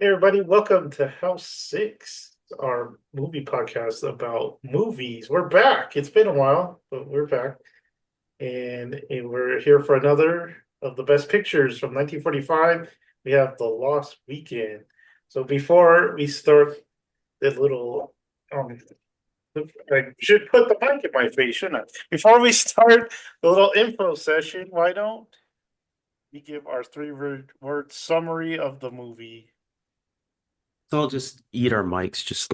Hey everybody, welcome to House Six, our movie podcast about movies. We're back. It's been a while, but we're back. And we're here for another of the best pictures from 1945. We have The Lost Weekend. So before we start the little I should put the mic in my face, shouldn't I? Before we start the little info session, why don't we give our three word summary of the movie? So I'll just eat our mics.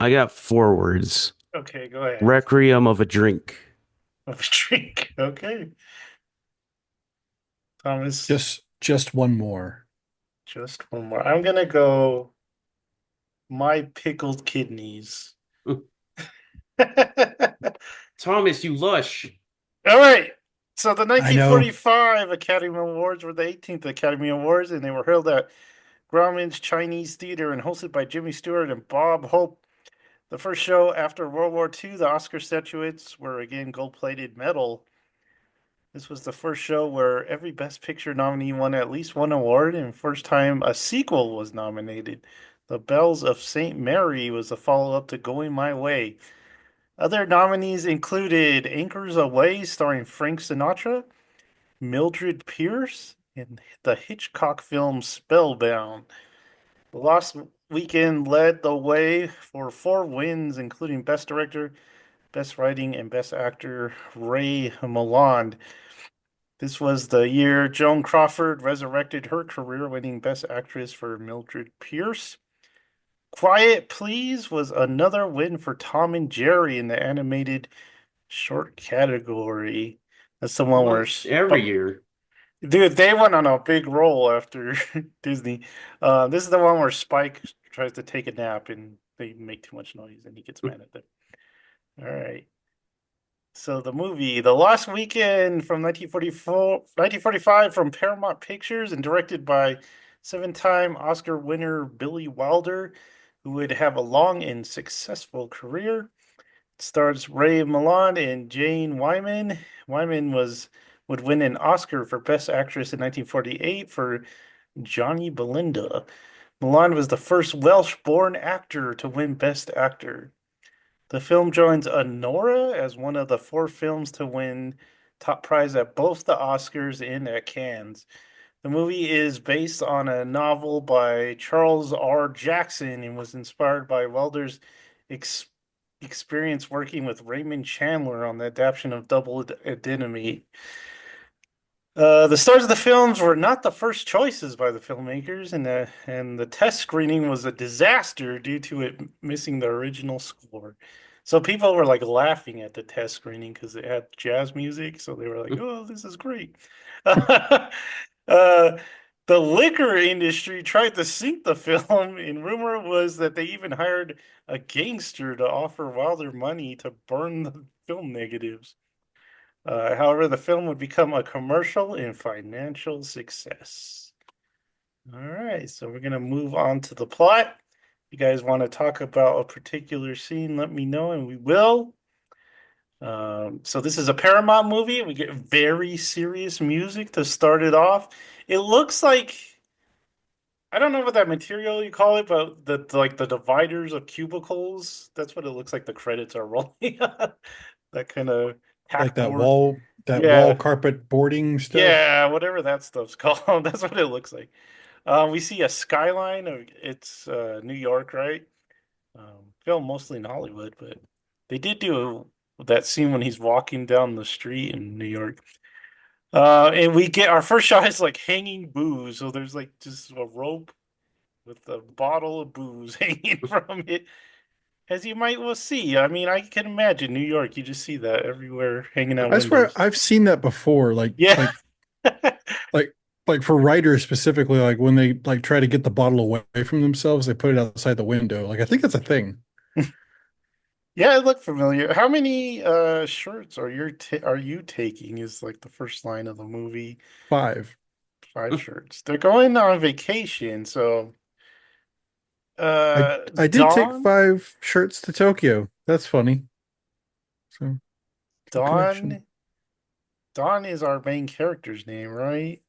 I got 4 words. Okay, go ahead. Requiem of a drink. Of a drink. Okay. Thomas, Just one more. just one more. I'm gonna go my pickled kidneys. All Thomas, you lush. right. So the I know. 1945 Academy Awards were the 18th Academy Awards, and they were held at Grauman's Chinese Theater and hosted by Jimmy Stewart and Bob Hope. The first show after World War II, the Oscar statuettes were again gold-plated metal. This was the first show where every Best Picture nominee won at least one award, and first time a sequel was nominated. The Bells of St. Mary was a follow up to Going My Way. Other nominees included Anchors Away, starring Frank Sinatra, Mildred Pierce, and the Hitchcock film Spellbound. The Lost Weekend led the way for 4 wins, including Best Director, Best Writing, and Best Actor Ray Milland. This was the year Joan Crawford resurrected her career, winning Best Actress for Mildred Pierce. Quiet Please was another win for Tom and Jerry in the animated short category. That's the one where, Well, every year. dude, they went on a big roll after Disney. This is the one where Spike tries to take a nap and they make too much noise and he gets mad at them. All right. So the movie, The Lost Weekend from 1945 from Paramount Pictures and directed by seven-time Oscar winner Billy Wilder, who would have a long and successful career. It stars Ray Milland and Jane Wyman. Would win an Oscar for Best Actress in 1948 for Johnny Belinda. Milland was the first Welsh-born actor to win Best Actor. The film joins Anora as one of the 4 films to win top prize at both the Oscars and at Cannes. The movie is based on a novel by Charles R. Jackson and was inspired by Wilder's ex experience working with Raymond Chandler on the adaptation of Double Indemnity. The stars of the films were not the first choices by the filmmakers, and the test screening was a disaster due to it missing the original score. So people were like laughing at the test screening because it had jazz music, so they were like, "Oh, this is great." The liquor industry tried to sink the film, and rumor was that they even hired a gangster to offer Wilder money to burn the film negatives. However, the film would become a commercial and financial success. All right, so we're going to move on to the plot. If you guys want to talk about a particular scene, let me know, and we will. So this is a Paramount movie. We get very serious music to start it off. It looks like I don't know what that material you call it, but like the dividers of cubicles. That's what it looks like. The credits are rolling. That kind of Like tackboard. that wall Yeah, carpet boarding stuff. yeah, whatever that stuff's called. That's what it looks like. We see a skyline of it's New York, right? Filmed mostly in Hollywood, but they did do that scene when he's walking down the street in New York. And we get our first shot is like hanging booze. So there's like just a rope with a bottle of booze hanging from it, as you might well see. I mean, I can imagine New York. You just see that everywhere, hanging out I swear windows. I've seen that before. Yeah. Like like for writers specifically, like when they like try to get the bottle away from themselves, they put it outside the window. Like I think that's a thing. Yeah, it looked familiar. How many shirts are you taking is like the first line of the movie. 5. 5 shirts. They're going on vacation, so I did take Dawn 5 shirts to Tokyo. That's funny. So good connection. Dawn Dawn is our main character's name, right?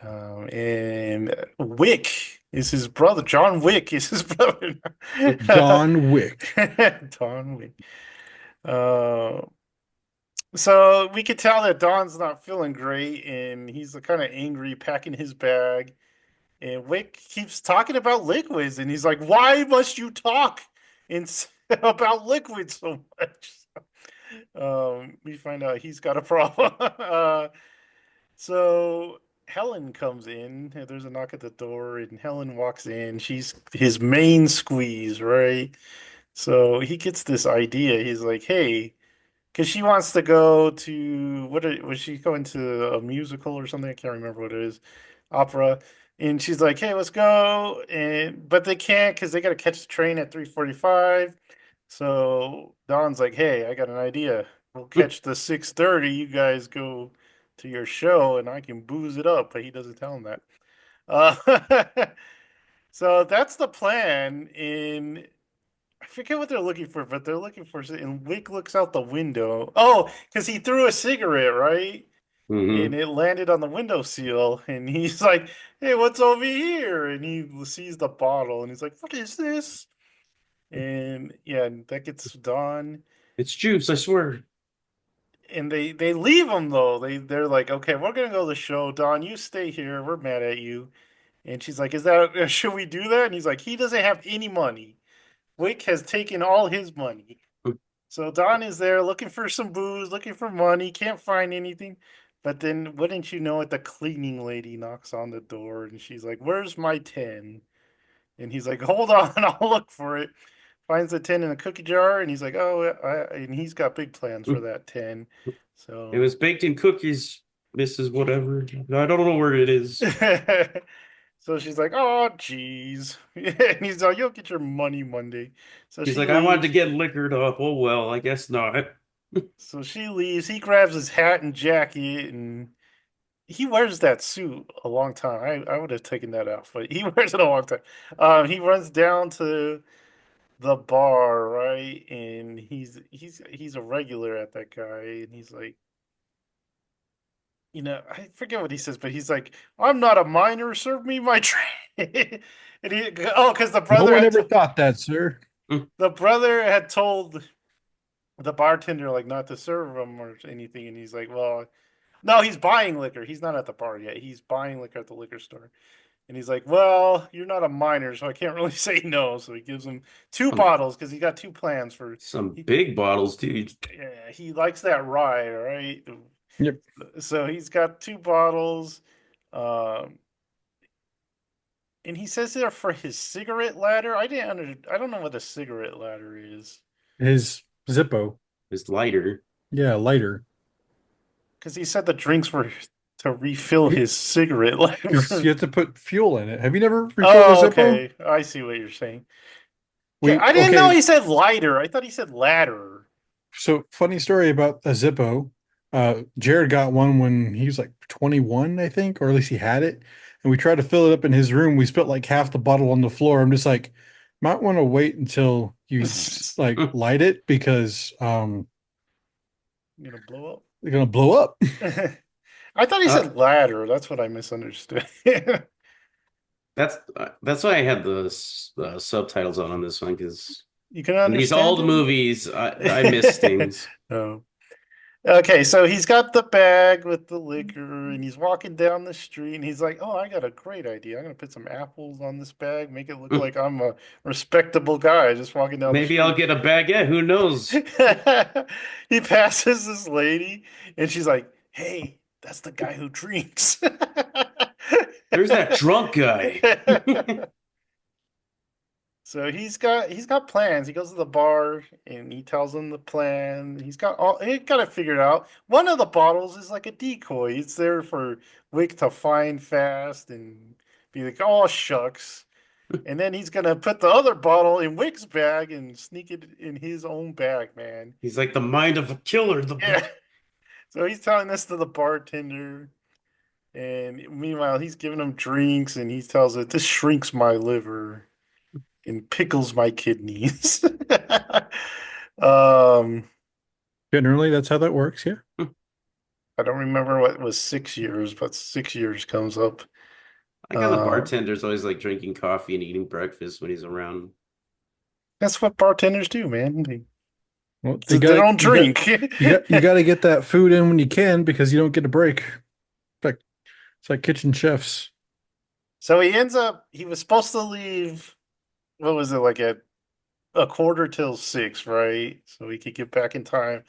And Wick is his brother. John Wick is his brother. John Wick. Don Wick. Uh, so we could tell that Don's not feeling great, and he's kind of angry, packing his bag. And Wick keeps talking about liquids, and he's like, "Why must you talk about liquids so much?" We find out he's got a problem. So Helen comes in. There's a knock at the door, and Helen walks in. She's his main squeeze, right? So he gets this idea. He's like, "Hey," because she wants to go to was she going to a musical or something? I can't remember what it is, opera. And she's like, "Hey, let's go!" And but they can't because they got to catch the train at 3:45. So Don's like, "Hey, I got an idea. We'll catch the 6:30. You guys go to your show, and I can booze it up." But he doesn't tell him that. Uh, so that's the plan. In I forget what they're looking for, but they're looking for. And Wick looks out the window. Oh, because he threw a cigarette, right? And Hmm. it landed on the windowsill. And he's like, "Hey, what's over here?" And he sees the bottle, and he's like, "What is this?" And yeah, and that gets done. It's juice, I swear. And they leave him though. They're like, "Okay, we're gonna go to the show. Don, you stay here. We're mad at you." And she's like, "Is that should we do that?" And he's like, "He doesn't have any money. Wick has taken all his money." So Don is there looking for some booze, looking for money, can't find anything. But then, wouldn't you know it, the cleaning lady knocks on the door and she's like, "Where's my 10?" And he's like, "Hold on, I'll look for it." Finds the 10 in a cookie jar and he's like, "Oh," and he's got big plans for that 10. It So, was baked in cookies, Mrs. Whatever. I don't know where it is. so she's like, "Oh, geez." And he's like, "You'll get your money Monday." So He's she like, I wanted to leaves. get liquored up. Oh well, I guess not. So she leaves. He grabs his hat and jacket, and he wears that suit a long time. I would have taken that off, but he wears it a long time. He runs down to the bar, right? And he's a regular at that guy, and he's like, I forget what he says, but he's like, "I'm not a minor. Serve me my drink." And because No one ever thought that, sir. the brother had told the bartender like not to serve him or anything, and he's like, "Well, no, he's buying liquor. He's not at the bar yet. He's buying liquor at the liquor store." And he's like, "Well, you're not a minor, so I can't really say no." So he gives him two Some bottles because he got two plans for. some He, big bottles, dude. yeah, he likes that rye, right? Yep. So he's got two bottles, um, and he says they're for his cigarette ladder. I don't know what a cigarette ladder is His Zippo. It's lighter. Yeah, lighter. because he said the drinks were to refill his cigarette Because you ladder. have to put fuel in it. Have you never refilled a Oh, Zippo? okay. I see what you're saying. Okay, We I didn't know okay. he said lighter. I thought he said ladder. So funny story about a Zippo. Jared got one when he was like 21, I think, or at least he had it. And we tried to fill it up in his room. We spilled like half the bottle on the floor. I'm just like, might want to wait until you like Hmm. light it because You gonna blow they're gonna blow up. up? I thought he Uh, said ladder. That's what I misunderstood. that's why I had the subtitles on this one because You can in these understand old movies, I miss him? things. Oh. Okay, so he's got the bag with the liquor and he's walking down the street and he's like, "Oh, I got a great idea. I'm gonna put some apples on this bag, make it look like I'm a respectable guy just walking down the Maybe I'll street." get a baguette. Who knows? He passes this lady and she's like, "Hey, that's the guy who drinks." There's that drunk guy. So he's got plans. He goes to the bar and he tells them the plan. He got it figured out. One of the bottles is like a decoy. It's there for Wick to find fast and be like, "Oh shucks." And then he's gonna put the other bottle in Wick's bag and sneak it in his own bag, man. He's like the mind of a killer. Yeah. So he's telling this to the bartender, and meanwhile he's giving him drinks, and he tells it, "This shrinks my liver and pickles my kidneys." um, Generally, that's how that works. Yeah. I don't remember what was 6 years, but 6 years comes up. I got the Uh, bartender's always like drinking coffee and eating breakfast when he's around. that's what bartenders do, man. Well, They don't drink. you got to get that food in when you can because you don't get a break. It's like kitchen chefs. So he was supposed to leave, what was it, like at a quarter till 6, right? So he could get back in time.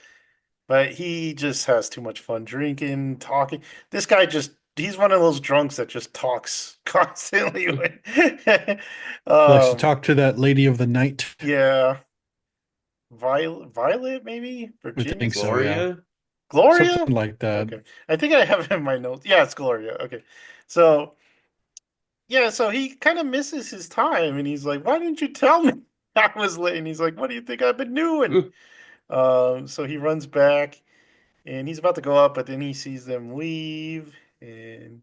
But he just has too much fun drinking, talking. This guy he's one of those drunks that just talks constantly. Likes to um, talk to that lady of the night. yeah. Violet, maybe? I Virginia? think so, yeah. Gloria? Gloria? Something like that. Okay. I think I have it in my notes. Yeah, it's Gloria. Okay. So, yeah, so he kind of misses his time and he's like, why didn't you tell me I was late? And he's like, what do you think I've been doing? So he runs back and he's about to go up, but then he sees them leave and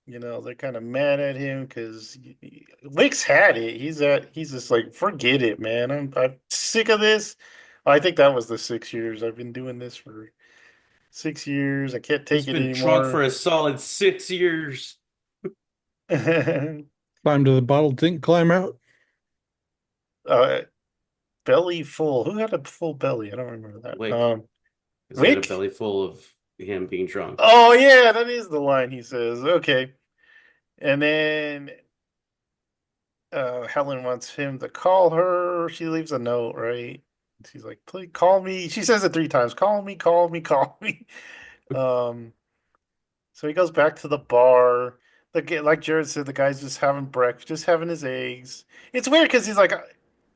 they're kind of mad at him because Wick's had it. He's just like, forget it, man. I'm sick of this. I think that was the 6 years. I've been doing this for 6 years. I can't He's take it been drunk for anymore. a solid 6 years. Climb to the bottle, didn't climb out. uh, Belly full. Who had a full belly? I don't remember that. Wick, because he had a Wick? belly full of him being drunk. Oh yeah, that is the line he says. Okay. And then Helen wants him to call her. She leaves a note, right? She's like, please call me. She says it 3 times. Call me, call me, call me. Um, so he goes back to the bar. Like Jared said, the guy's just having breakfast, just having his eggs. It's weird because he's like,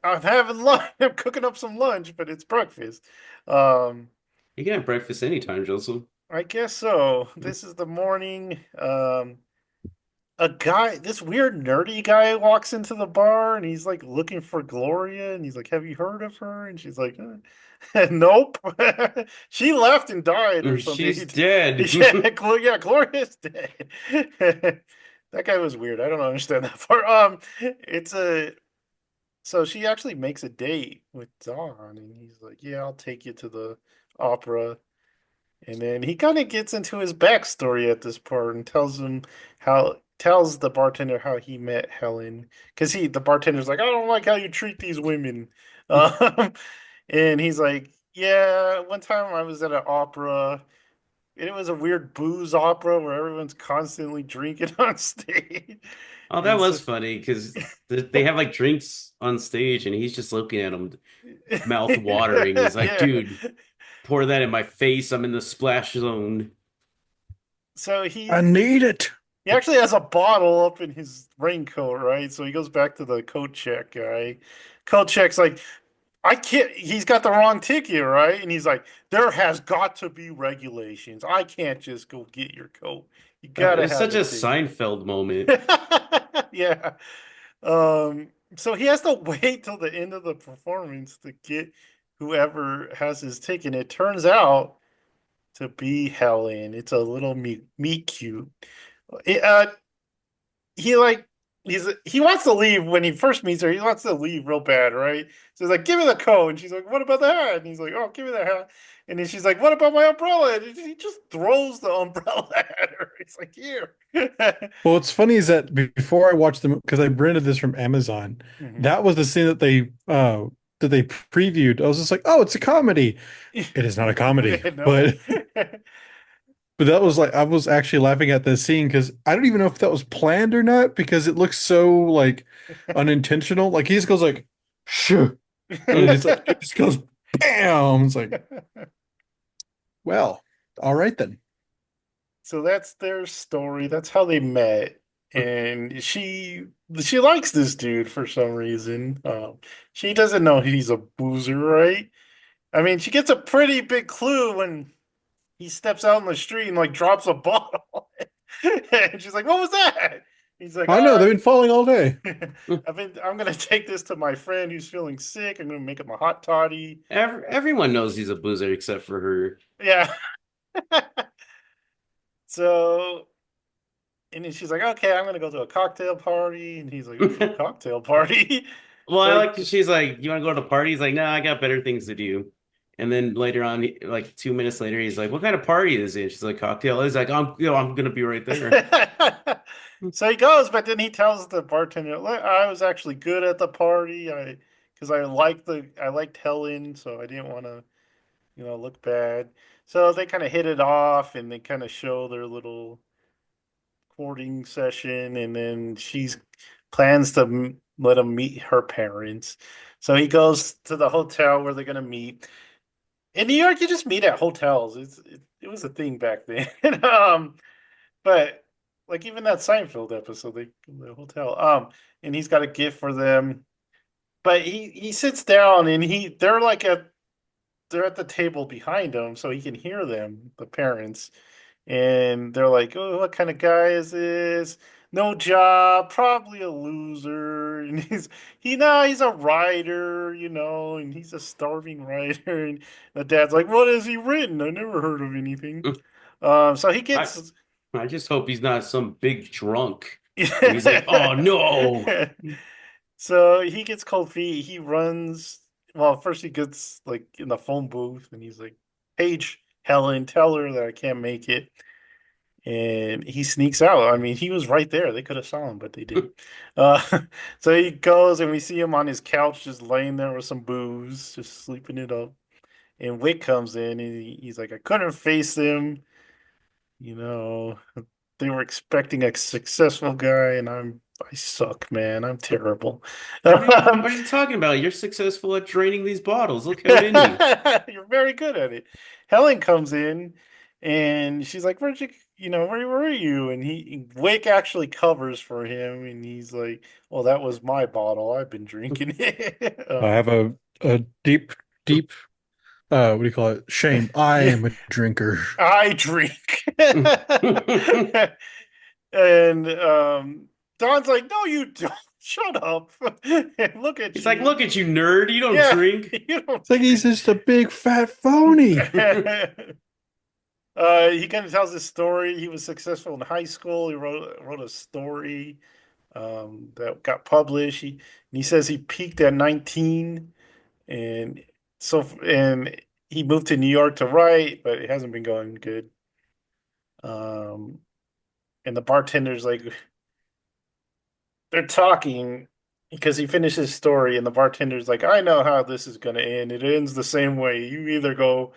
I'm having lunch. I'm cooking up some lunch, but it's breakfast. Um, You can have breakfast anytime, Joseph. I guess so. This is the morning. This weird nerdy guy walks into the bar and he's like looking for Gloria and he's like, have you heard of her? And she's like, nope. She left and died or something. She's dead. Yeah, Gloria's dead. That guy was weird. I don't understand that part. It's a so she actually makes a date with Don and he's like, yeah, I'll take you to the opera. And then he kind of gets into his backstory at this part and tells the bartender how he met Helen because the bartender's like, I don't like how you treat these women. Um, and he's like, yeah, one time I was at an opera and it was a weird booze opera where everyone's constantly drinking on stage. Oh, that And so was funny because they have like drinks on stage and he's just looking at them, mouth watering. He's like, yeah. dude, pour that in my face. I'm in the splash zone. So I need it. he actually has a bottle up in his raincoat, right? So he goes back to the coat check guy. Coat check's like, I can't, he's got the wrong ticket, right? And he's like, there has got to be regulations. I can't just go get your coat. You gotta It's have such a a ticket. Seinfeld moment. Yeah. So he has to wait till the end of the performance to get whoever has his ticket. It turns out to be Helen. It's a little meet cute. It, he like he wants to leave when he first meets her. He wants to leave real bad, right? So he's like, "Give me the coat," and she's like, "What about the hat?" And he's like, "Oh, give me the hat." And then she's like, "What about my umbrella?" And he just throws the umbrella at her. He's like, "Here." Well, what's funny is that before I watched them, because I rented this from Amazon, Mhm. that was the scene that they previewed. I was just like, oh, it's a comedy. It is not a comedy, No. but that was like I was actually laughing at this scene because I don't even know if that was planned or not because it looks so like unintentional. Like he just goes like, shoo, and it's like it just goes bam. It's like, well, all right then. So that's their story. That's how they met. And she likes this dude for some reason. She doesn't know he's a boozer, right? I mean, she gets a pretty big clue when he steps out in the street and like drops a bottle. And she's like, "What was that?" He's like, I know they've been falling all day. I'm gonna take this to my friend who's feeling sick. I'm gonna make him a hot toddy." Everyone knows he's a boozer except for her. Yeah. So and then she's like, "Okay, I'm gonna go to a cocktail party." And he's like, "Ooh, cocktail party." Well, I So like she's like, you want to go to the party? He's like, no, I got better things to do. And then later on, like 2 minutes later, he's like, "What kind of party is it?" She's like, "Cocktail." He's like, I'm gonna be right there." So he goes, but then he tells the bartender, "Look, I was actually good at the party. I because I liked Helen, so I didn't want to, look bad." So they kind of hit it off, and they kind of show their little courting session, and then she's plans to let him meet her parents. So he goes to the hotel where they're gonna meet. In New York, you just meet at hotels. It was a thing back then. But like even that Seinfeld episode, they the hotel. And he's got a gift for them. But he sits down and they're at the table behind him, so he can hear them, the parents. And they're like, "Oh, what kind of guy is this? No job, probably a loser." And he's a writer, and he's a starving writer. And the dad's like, "What has he written? I never heard of anything." So he I gets I just hope he's not some big drunk, and he's like, "Oh no." So he gets cold feet. He runs. Well, first he gets like in the phone booth, and he's like, "Page Helen, tell her that I can't make it." And he sneaks out. I mean, he was right there. They could have saw him, but they didn't. Uh, so he goes, and we see him on his couch, just laying there with some booze, just sleeping it up. And Wick comes in, and he's like, "I couldn't face them. You know, they were expecting a successful guy, and I suck, man. I'm terrible." Um, What are you talking about? You're successful at draining these bottles. Look how many. You're very good at it. Helen comes in and she's like, where were you? And Wake actually covers for him and he's like, "Well, that was my bottle. I've been drinking it." I have a deep, deep, what do you call it? Shame. I Yeah, am a drinker. I drink. And Don's like, "No, you don't. Shut up. And look at He's like, you. "Look at you, nerd. You don't Yeah, drink." you don't It's like he's just a big fat phony. drink." He kind of tells his story. He was successful in high school. He wrote a story that got published. He says he peaked at 19, and and he moved to New York to write, but it hasn't been going good. Um, and the bartender's like, they're talking because he finished his story, and the bartender's like, "I know how this is going to end. It ends the same way. You either go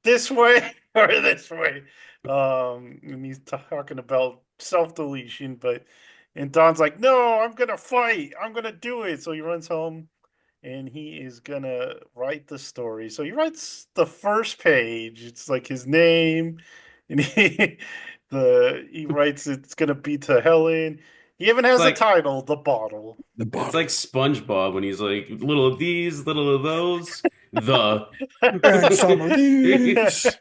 this way or this way." And he's talking about self-deletion, and Don's like, "No, I'm gonna fight. I'm gonna do it." So he runs home and he is gonna write the story. So he writes the first page. It's like his name, and he writes it's gonna be to Helen. He even It's has a like title, The Bottle. The it's like bottle. SpongeBob when he's like, "Little of these, little of those." The And some of these.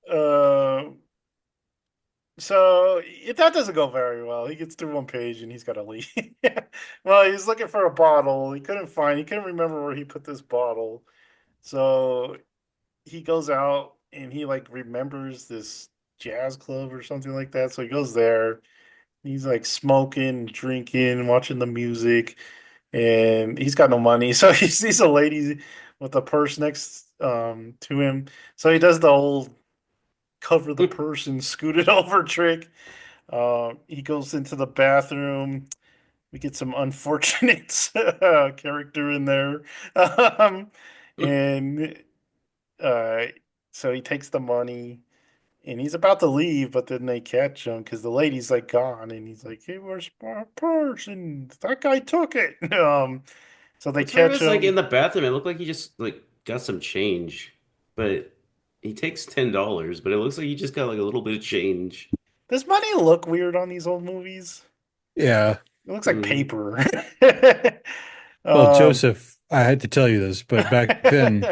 uh, So that doesn't go very well. He gets through one page and he's got to leave. Well, he's looking for a bottle. He couldn't remember where he put this bottle. So he goes out and he like remembers this jazz club or something like that. So he goes there. He's like smoking, drinking, watching the music, and he's got no money. So he sees a lady with a purse next to him. So he does the old cover the purse and scoot it over trick. He goes into the bathroom. We get some unfortunate character in there. Um, and uh, so he takes the money and he's about to leave, but then they catch him because the lady's like gone. And he's like, "Hey, where's my purse?" And that guy took it. So they What's weird catch is like in him. the bathroom, it looked like he just like got some change, but he takes $10, but it looks like he just got like a little bit of change. Does money look weird on these old movies? Yeah. It looks like Mm. paper. Well, um, Joseph, I had to tell you this, but back then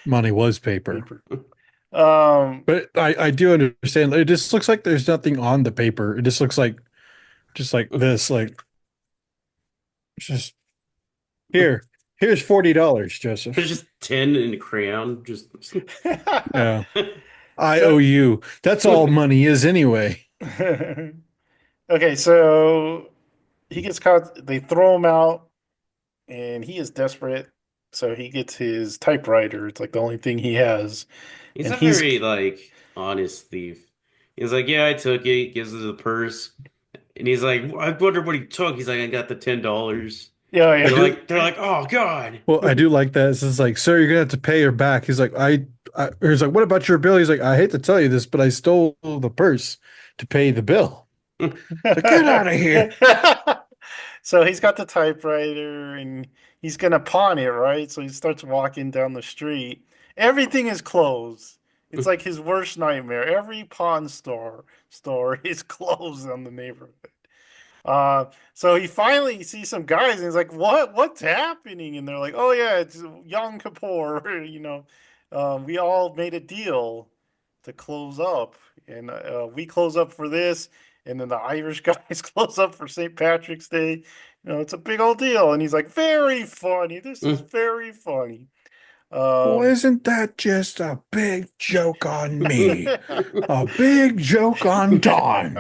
money was paper. paper. Um, But I do understand. It just looks like there's nothing on the paper. It just looks like just like this, like just here. Here's $40, There's Joseph. just 10 in a crayon, just Yeah. I owe so you. That's all money is anyway. okay, so he gets caught. They throw him out, and he is desperate. So he gets his typewriter. It's like the only thing he has, He's and a he's very like honest thief. He's like, yeah, I took it. Gives us the purse, and he's like, I wonder what he took. He's like, I got the $10. yeah, And yeah. they're like, oh God. Well, I do like that. It's just like, sir, you're gonna have to pay her back. He's like, or he's like, what about your bill? He's like, I hate to tell you this, but I stole the purse to pay the bill. It's like, get out of here. So he's got the typewriter and he's gonna pawn it, right? So he starts walking down the street. Everything is closed. It's like his worst nightmare. Every pawn store is closed on the neighborhood. So he finally sees some guys and he's like, What's happening?" And they're like, "Oh yeah, it's Yom Kippur. We all made a deal to close up, and we close up for this, and then the Irish guys close up for St. Patrick's Day. It's a big old deal." And he's like, "Very funny. This is very funny." Well, Um, isn't that just a big joke on me? A big joke on Don.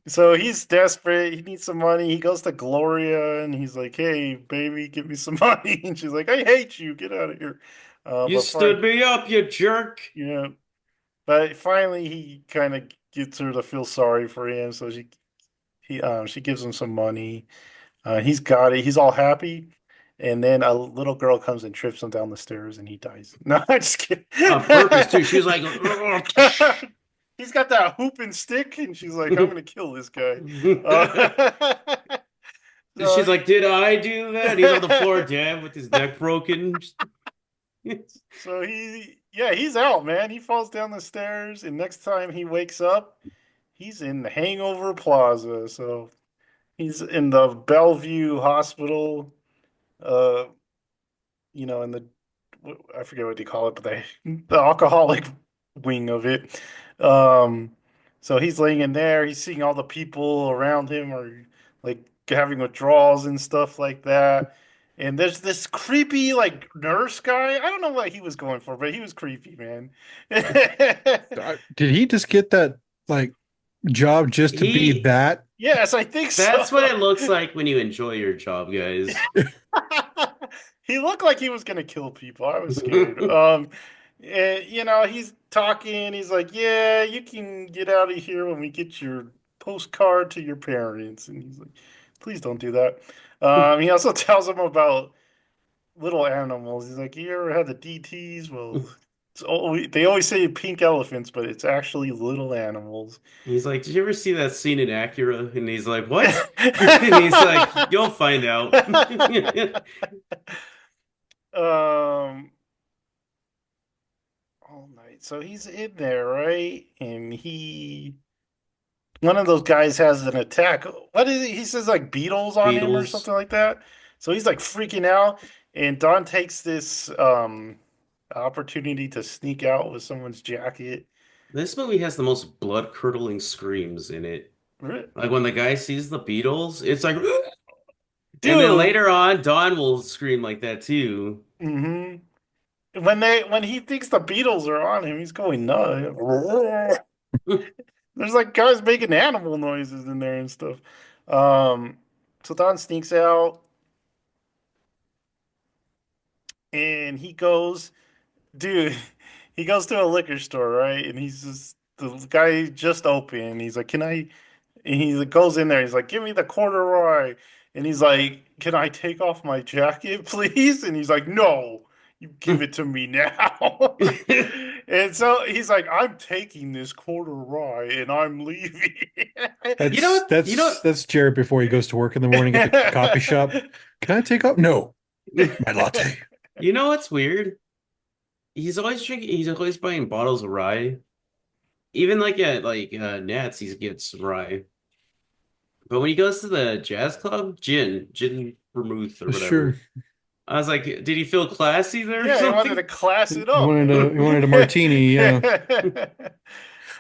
So he's desperate. He needs some money. He goes to Gloria and he's like, "Hey, baby, give me some money." And she's like, "I hate you. Get out of here." You But fine, stood me up, you jerk. yeah. But finally, he kind of gets her to feel sorry for him. So she gives him some money. He's got it. He's all happy. And then a little girl comes and trips him down the stairs, and he dies. No, I'm just kidding. On purpose too. She was like, "Ugh." He's got that hooping stick, and she's like, "I'm gonna kill this guy." Uh, so She's like, did I do that? He's on the floor dead with his neck broken. so yeah, he's out, man. He falls down the stairs, and next time he wakes up, he's in the Hangover Plaza. So he's in the Bellevue Hospital, uh, in the I forget what they call it, but the alcoholic wing of it. Um, so he's laying in there. He's seeing all the people around him are like having withdrawals and stuff like that. And there's this creepy like nurse guy. I don't know what he was going for, but he was creepy, man. Did he just get that like job just to be He, that? Yes, I think that's what it so. looks like when you enjoy your job, guys. He looked like he was gonna kill people. I was scared. He's talking. He's like, "Yeah, you can get out of here when we get your postcard to your parents." And he's like, "Please don't do that." He also tells them about little animals. He's like, "You ever had the DTs? Well, they always say pink elephants, but it's actually little animals." He's like, did you ever see that scene in Acura? And he's like, what? And he's like, you'll find out. um, all night. So he's in there, right? And one of those guys has an attack. What is it? He says like beetles on him or Beatles. something like that. So he's like freaking out, and Don takes this opportunity to sneak out with someone's jacket. This movie has the most blood-curdling screams in it. Like when the guy sees the Beatles, it's like, and then Dude, later on, Don will scream like that too. hmm when he thinks the Beatles are on him, he's going nuts. There's like guys making animal noises in there and stuff. Um, so Don sneaks out and dude, he goes to a liquor store, right? And the guy just opened. He's like, "Can I?" And he goes in there. He's like, "Give me the corduroy." And he's like, "Can I take off my jacket, please?" And he's like, "No, you give it to me now." And so he's like, "I'm taking this corduroy and I'm leaving." You know That's what? that's that's Jared before he goes to work in the morning at the coffee shop. Can I take up? No, my latte. You know what's weird? He's always drinking. He's always buying bottles of rye. Even like at Nats, he gets rye. But when he goes to the jazz club, gin vermouth or Sure. whatever. I was like, did he feel classy there or Yeah, he wanted to something? class it He up, wanted man. a he wanted a martini, yeah.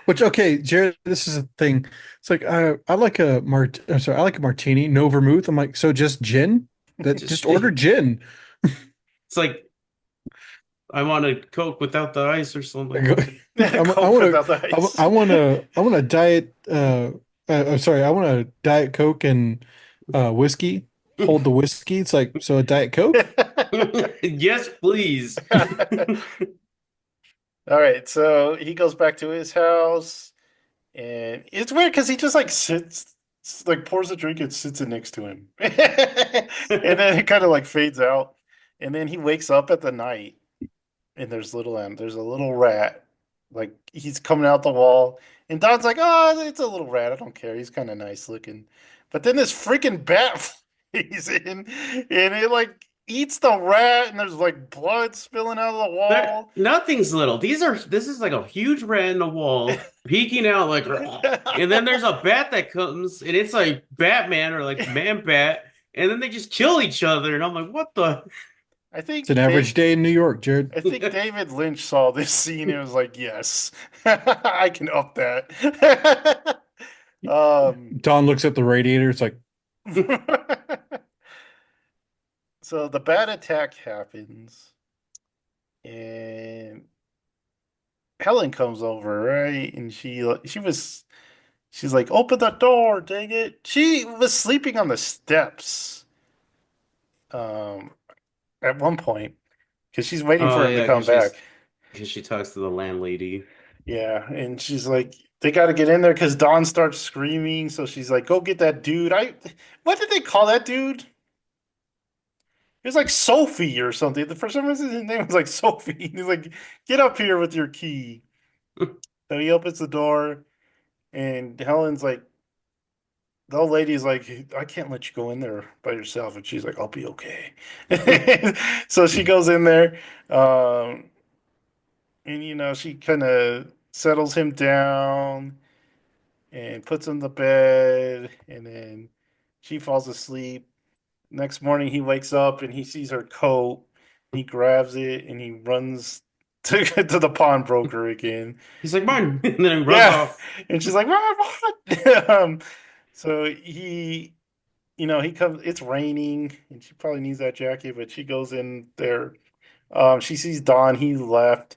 Which okay, Jared, this is a thing. It's like I like a martini, no vermouth. I'm like, so just gin? That Just just order it's gin. like I want a Coke without the ice or something. I Coke want to without the ice. I want a diet I'm sorry, I want a diet Coke and whiskey. Hold the whiskey. It's like so a diet Coke? Yes, please. All right, so he goes back to his house, and it's weird because he just like sits, like pours a drink and sits it next to him, and then it kind of like fades out, and then he wakes up at the night, and there's a little rat, like he's coming out the wall, and Don's like, oh, it's a little rat, I don't care, he's kind of nice looking, but then this freaking bat flees in, and it like eats the rat, and there's like blood spilling out of the There, wall. nothing's little. This is like a huge rat in the wall peeking out like, and then there's a bat that comes and it's like Batman or like Man Bat, and then they just kill each other, and I'm like, what the? I It's an think average day in New York, Jared. I think David Lynch saw this scene and was like, "Yes, I can up that." um, Don looks at the radiator. It's like, so the bat attack happens, and Helen comes over, right? And she's like, "Open the door, dang it!" She was sleeping on the steps, um, at one point because she's waiting Oh for him to yeah, come back. because she talks to the landlady. Yeah, and she's like, they got to get in there because Dawn starts screaming. So she's like, go get that dude. What did they call that dude? It was like Sophie or something. For some reason, his name was like Sophie. He's like, get up here with your key. So he opens the door, and Helen's like, the old lady's like, I can't let you go in there by yourself. And she's like, I'll be okay. So she goes in there, um, and she kind of settles him down and puts him to bed, and then she falls asleep. Next morning, he wakes up and he sees her coat. He grabs it and he runs to the pawnbroker again. He's like, mine, and then he runs Yeah, off. and she's like, "What?" So he comes. It's raining, and she probably needs that jacket, but she goes in there. She sees Don. He left.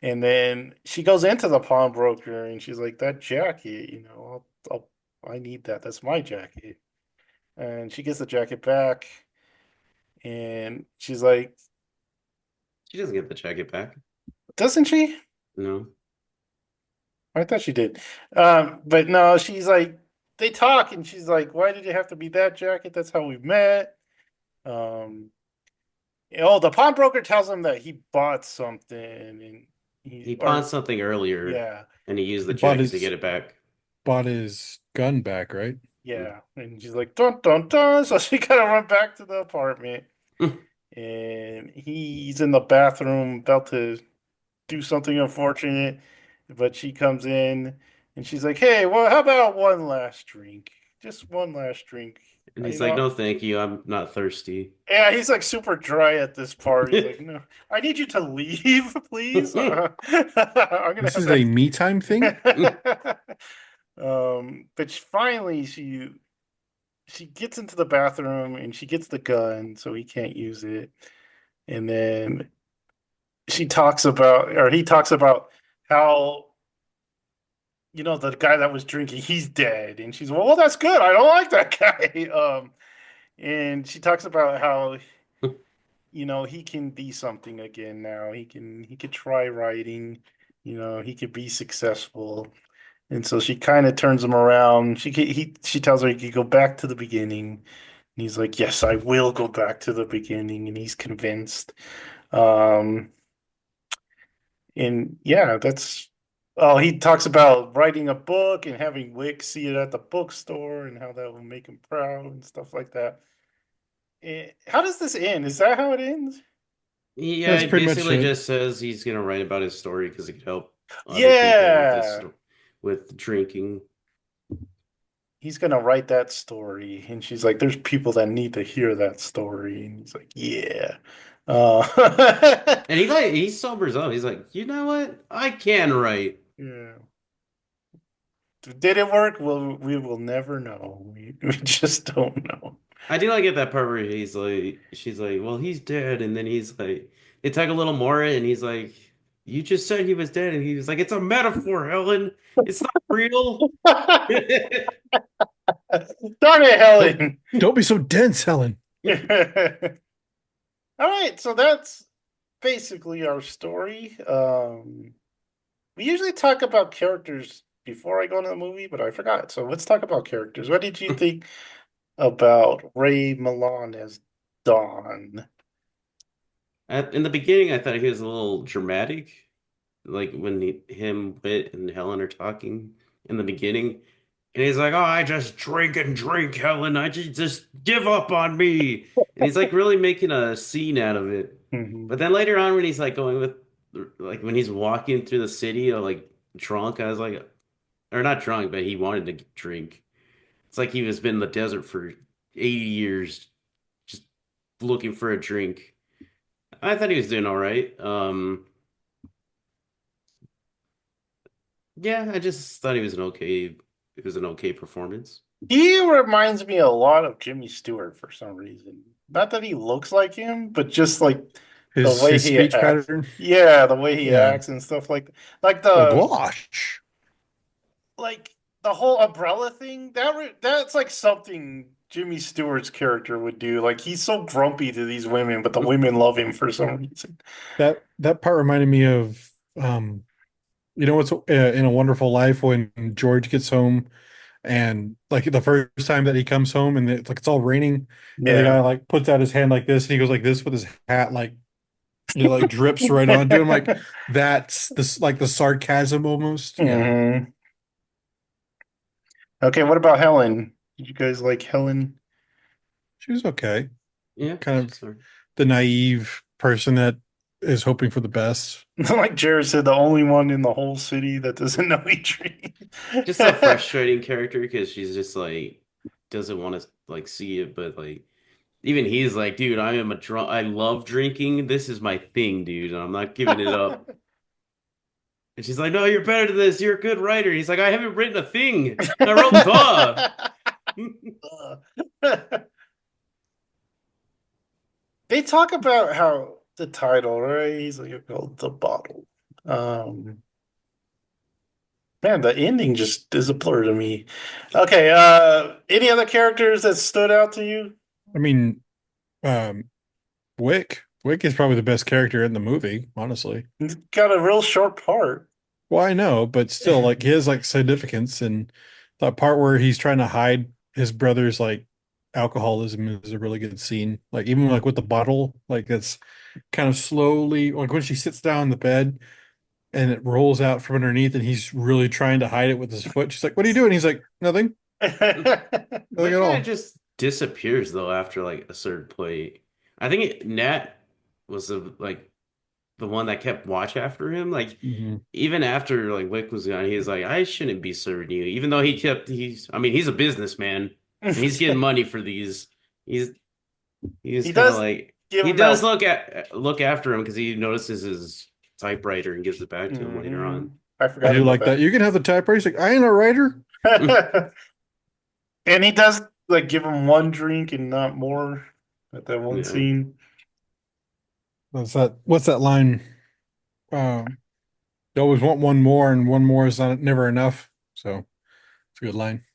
And then she goes into the pawnbroker and she's like, that jacket, I need that. That's my jacket. And she gets the jacket back and she's like, She doesn't get the jacket back. doesn't she? No. I thought she did. But no, she's like, they talk and she's like, why did it have to be that jacket? That's how we met. Um, the pawnbroker tells him that he bought something and He pawned something earlier, yeah, and he used the he bought jacket to his get it back. bought his gun back, right? yeah. And she's like, dun, dun, dun. So she kind of run back to the apartment. And he's in the bathroom about to do something unfortunate, but she comes in and she's like, "Hey, well, how about one last drink? Just one last drink." And You he's like, know? no, thank you. I'm not thirsty. Yeah, he's like super dry at this part. He's like, "No, I need you to leave, please. I'm gonna This have is a me time thing. that." But finally, she gets into the bathroom and she gets the gun, so he can't use it. And then he talks about how, the guy that was drinking, he's dead. And she's, well, that's good. I don't like that guy. And she talks about how, he can be something again now. He could try writing, he could be successful. And so she kind of turns him around. She tells her he could go back to the beginning. And he's like, yes, I will go back to the beginning. And he's convinced. Um, And yeah, he talks about writing a book and having Wick see it at the bookstore and how that will make him proud and stuff like that. How does this end? Is that how it ends? Yeah, That's he pretty much basically it. just says he's gonna write about his story because it could help other people with Yeah. with drinking. He's gonna write that story. And she's like, there's people that need to hear that story. And he's like, yeah. Uh, And he sobers up. He's like, you know what? I can write. yeah. Did it work? Well, we will never know. We just don't know. I do like it that part where she's like, well, he's dead, and then he's like, they talk a little more, and he's like, you just said he was dead, and he was like, it's a metaphor, Helen. It's not real. Darn it, Don't Helen. don't be so dense, Helen. All right, so that's basically our story. We usually talk about characters before I go into the movie, but I forgot. So let's talk about characters. What did you think about Ray Milland as Dawn? In the beginning, I thought he was a little dramatic, like when Wit, and Helen are talking in the beginning, and he's like, "Oh, I just drink and drink, Helen. I just give up on me," and he's like really making a scene out of it. Mhm. But then later on, when he's like going with, like when he's walking through the city, like drunk, I was like, or not drunk, but he wanted to drink. It's like he was been in the desert for 80 years, just looking for a drink. I thought he was doing all right. Yeah, I just thought he was an okay. It was an okay performance. He reminds me a lot of Jimmy Stewart for some reason. Not that he looks like him, but just like the way His he speech acts. pattern. Yeah, the way he Yeah. acts and stuff like Like the Glosh. like the whole umbrella thing. That's like something Jimmy Stewart's character would do. Like he's so grumpy to these women, but the women love him for some reason. That part reminded me of you know what's in a Wonderful Life when George gets home and like the first time that he comes home and it's like it's all raining and the guy Yeah. like puts out his hand like this and he goes like this with his hat like it like drips right onto him like that's this like the sarcasm almost. Yeah. hmm Okay, what about Helen? Did you guys like Helen? She was okay. Yeah, Kind of she's fine. the naive person that is hoping for the best. Like Jared said, the only one in the whole city that doesn't know he dreams. Just a frustrating character because she's just like doesn't want to like see it, but like even he's like, dude, I am a drunk. I love drinking. This is my thing, dude, and I'm not giving it up. And she's like, no, you're better than this. You're a good writer. He's like, I haven't written a thing. I wrote the. They talk about how the title, right? He's like called the bottle. Um, man, the ending just is a blur to me. Okay, any other characters that stood out to you? I mean, um, Wick is probably the best character in the movie, honestly. He's got a real short part. Well, I know, but still, like he has like significance, and that part where he's trying to hide his brother's like alcoholism is a really good scene. Like even like with the bottle, like it's kind of slowly like when she sits down on the bed and it rolls out from underneath, and he's really trying to hide it with his foot. She's like, "What are you doing?" He's like, "Nothing, nothing What at kind of all." just disappears though after like a certain point. I think Nat was like the one that kept watch after him. Like Hmm. even after like Wick was gone, he's like, I shouldn't be serving you. Even though I mean, he's a businessman and he's getting money for these. He's he's He kind of does like give he him does that. look after him because he notices his typewriter and gives it back to him later on. I I forgot do about like that. that. You can have the typewriter. He's like, "I ain't a writer." And he does like give him one drink and not more at that one Yeah. scene. What's that? What's that line? Um, you always want one more, and one more is not never enough. So it's a good line.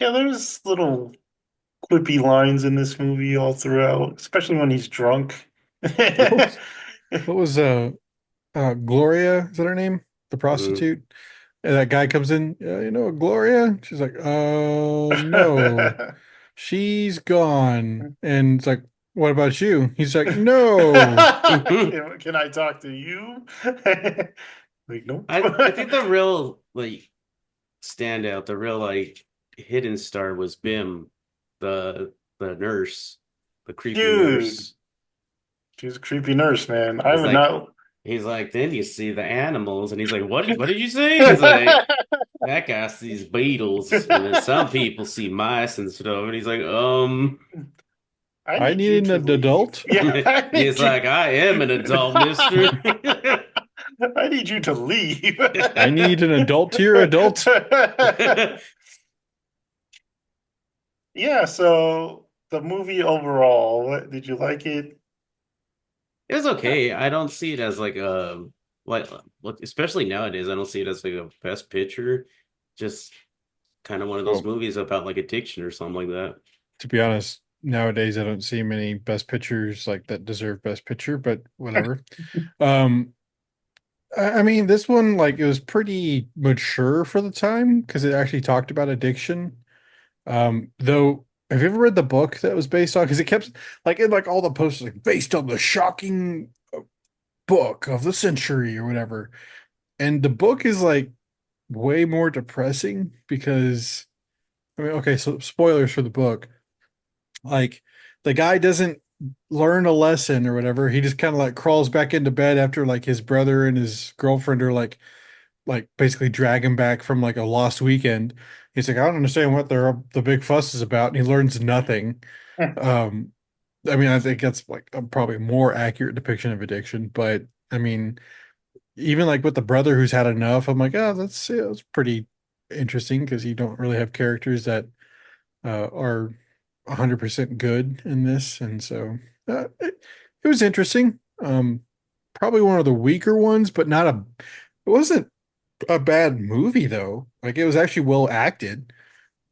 Yeah, there's little quippy lines in this movie all throughout, especially when he's drunk. What was what was Gloria? Is that her name? The Mm. prostitute. And that guy comes in. You know Gloria? She's like, no, she's gone. And it's like, what about you? He's like, no. Can I talk to you? Like, nope. I think the real like standout, the real like hidden star was Bim, the nurse, the creepy Dude, nurse. she's a creepy nurse, man. I He's would like not. he's like, then you see the animals, and he's like, what did you say? And he's like, that guy sees beetles, and then some people see mice and stuff, and he's like, I I need you need to an leave. adult. Yeah, I he's need you. like, I am an adult, mister. I need you to leave. I need an adult here, adult. Yeah, so the movie overall, did you like it? It was okay. I don't see it as like like especially nowadays, I don't see it as like a best picture. Just kind of one of those Well, movies about like addiction or something like that. to be honest, nowadays I don't see many best pictures like that deserve best picture, but whatever. Um, I mean, this one like it was pretty mature for the time because it actually talked about addiction. Though, have you ever read the book that was based on? Because it kept like in like all the posters like based on the shocking book of the century or whatever. And the book is like way more depressing because I mean, okay, so spoilers for the book. Like the guy doesn't learn a lesson or whatever. He just kind of like crawls back into bed after like his brother and his girlfriend are like basically drag him back from like a lost weekend. He's like, I don't understand what the big fuss is about, and he learns nothing. Um, I mean, I think that's like a probably more accurate depiction of addiction, but I mean, even like with the brother who's had enough, I'm like, oh, that's yeah, that's pretty interesting because you don't really have characters that are 100% good in this, and so it was interesting. Probably one of the weaker ones, but not a. It wasn't a bad movie though. Like it was actually well acted.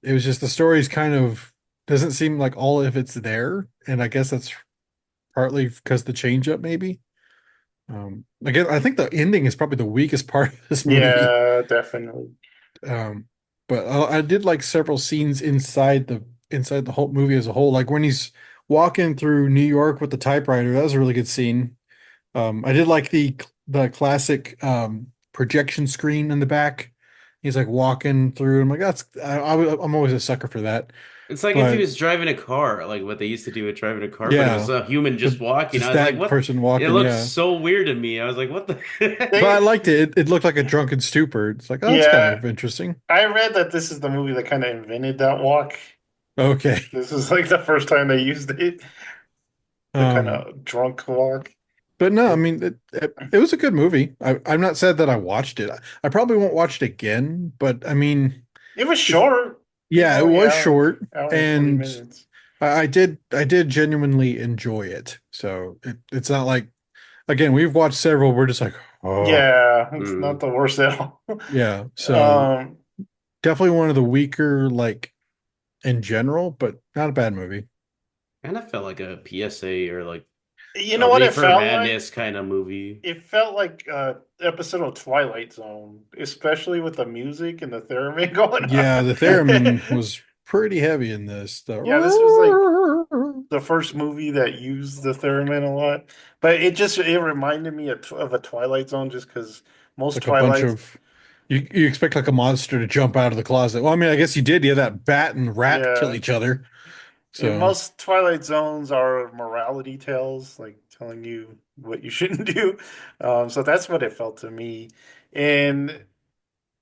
It was just the story's kind of doesn't seem like all of it's there, and I guess that's partly because the change up maybe. Again, I think the ending is probably the weakest part of this movie. Yeah, definitely. Um, but I did like several scenes inside the whole movie as a whole. Like when he's walking through New York with the typewriter, that was a really good scene. I did like the classic projection screen in the back. He's like walking through. I'm like, I'm always a sucker for that. It's like if he But was driving a car, like what they used to do with driving a car, but it was yeah, a human just but walking. I just was like, that what? person It walking, looked yeah. so weird to me. I was like, what the? But I They, liked it. It looked like a drunken stupor. It's like, oh, that's kind yeah, of interesting. I read that this is the movie that kind of invented that walk. Okay. This is like the first time they used it, the kind Um, of drunk walk. but no, I It, mean, it was a good movie. I'm not sad that I watched it. I probably won't watch it again, but I mean, it was it's, short. It was yeah, it only was short, hour and 40 and minutes. I did genuinely enjoy it. So it's not like again, we've watched several. We're just like, oh, Yeah, it's not Hmm. the worst at all. yeah. So Um, definitely one of the weaker, like in general, but not a bad movie. Kind of felt like a PSA or like you a know what it Reefer felt like? Madness kind of movie. It felt like episode of Twilight Zone, especially with the music and the theremin going Yeah, the theremin on. was pretty heavy in this. Yeah, this was like the first movie that used the theremin a lot, but it reminded me of a Twilight Zone just because most Like a bunch Twilight, of you expect like a monster to jump out of the closet. Well, I mean, I guess you did. You had that bat and rat kill yeah, each other. and So most Twilight Zones are morality tales, like telling you what you shouldn't do. So that's what it felt to me, and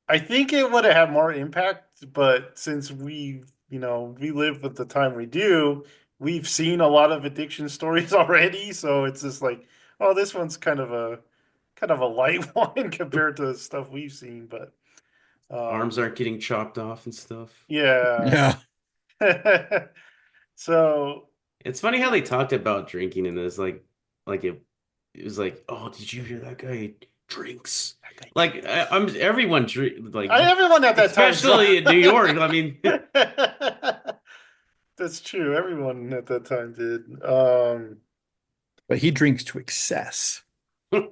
I think it would have had more impact, but since we live at the time we do, we've seen a lot of addiction stories already, so it's just like, oh, this one's kind of a light one compared to stuff we've seen, but Arms um aren't getting chopped off and stuff. yeah. yeah, So It's funny how they talked about drinking in this, like it was like, oh, did you hear that guy drinks? Like I'm everyone drink like, everyone at that time drunk. especially in New York. I mean, That's true. Everyone at that time did. but he drinks to excess. he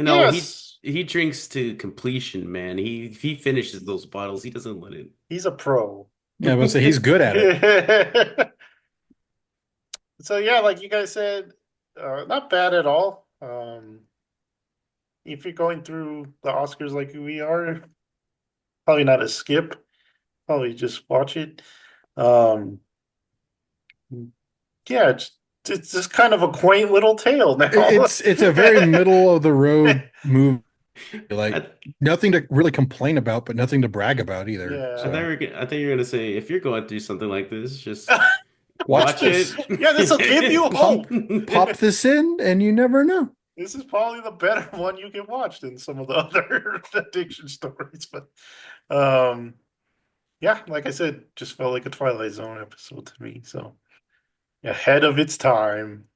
Yes, he drinks to completion, man. If he finishes those bottles, he doesn't let he's a pro. Yeah, but say he's good at it. So yeah, like you guys said, not bad at all. If you're going through the Oscars like we are, probably not a skip. Probably just watch it. Um, yeah, it's just kind of a quaint little tale now. It's a very middle of the road movie. Like it. nothing to really complain about, but nothing to brag about either. Yeah. I think you're gonna say if you're going through something like this, just Watch watch this. it. Yeah, this will give you Pop hope. this in, and you never know. This is probably the better one you can watch than some of the other addiction stories. But um, yeah, like I said, just felt like a Twilight Zone episode to me. So ahead of its time.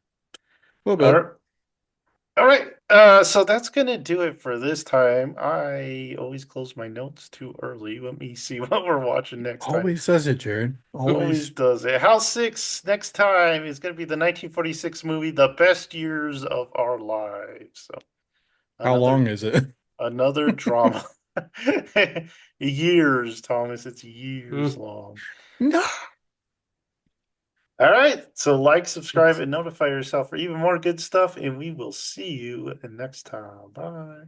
A little All bit. right. All right. So that's gonna do it for this time. I always close my notes too early. Let me see what we're watching next time. Always says it, Jared. Always Always. does it. House 6 next time is gonna be the 1946 movie, The Best Years of Our Lives. So How another long is it? another drama. Years, Thomas. It's Hmm. years long. No. All right. So like, subscribe, and notify yourself for even more good stuff, and we will see you next time. Bye.